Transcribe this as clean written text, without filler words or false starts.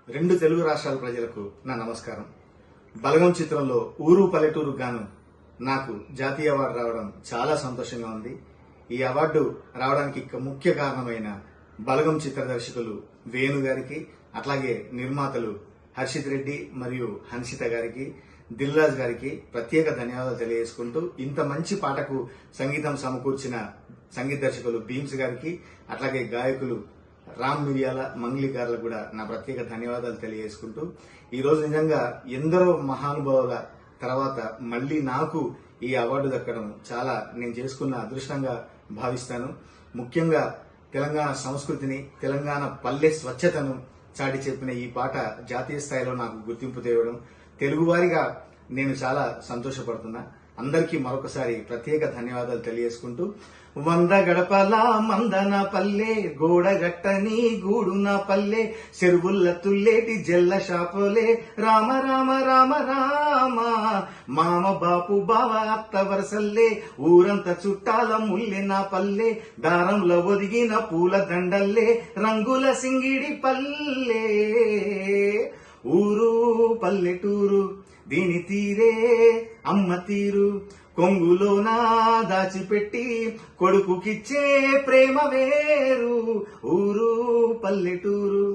రెండు తెలుగు రాష్ట్రాల ప్రజలకు నా నమస్కారం. బలగం చిత్రంలో ఊరు పల్లెటూరు గాను నాకు జాతీయ అవార్డు రావడం చాలా సంతోషంగా ఉంది. ఈ అవార్డు రావడానికి ముఖ్య కారణమైన బలగం చిత్ర దర్శకులు వేణు గారికి, అట్లాగే నిర్మాతలు హర్షిత్ రెడ్డి మరియు హన్షిత గారికి, దిల్ రాజు గారికి ప్రత్యేక ధన్యవాదాలు తెలియజేసుకుంటూ, ఇంత మంచి పాటకు సంగీతం సమకూర్చిన సంగీత దర్శకులు భీమ్స్ గారికి, అట్లాగే గాయకులు రామ్ మిరియాల, మంగ్లీ గారులకు కూడా నా ప్రత్యేక ధన్యవాదాలు తెలియజేసుకుంటూ, ఈ రోజు నిజంగా ఎందరో మహానుభావుల తర్వాత మళ్లీ నాకు ఈ అవార్డు దక్కడం చాలా నేను చేసుకున్న అదృష్టంగా భావిస్తాను. ముఖ్యంగా తెలంగాణ సంస్కృతిని, తెలంగాణ పల్లె స్వచ్ఛతను చాటి చెప్పిన ఈ పాట జాతీయ స్థాయిలో నాకు గుర్తింపు తేవడం, తెలుగువారిగా నేను చాలా సంతోషపడుతున్నా. అందరికీ మరొకసారి ప్రత్యేక ధన్యవాదాలు తెలియజేసుకుంటూ, 100 గడపల మందన పల్లె, గోడగట్టని గూడున పల్లె, చెరువుల్ల తుల్లేటి జల్ల షాపోలే, రామ రామ రామ రామ, మామ బాపు బావ అత్త వరసల్లే, ఊరంతా చుట్టాల ముల్లె నా పల్లె, దారంలో ఒదిగిన పూల దండల్లే, రంగుల సింగిడి పల్లె. ఊరు పల్లెటూరు దీని తీరే అమ్మ తీరు, కొంగులోనా దాచిపెట్టి కొడుకుకిచ్చే ప్రేమ వేరు. ఊరు పల్లెటూరు.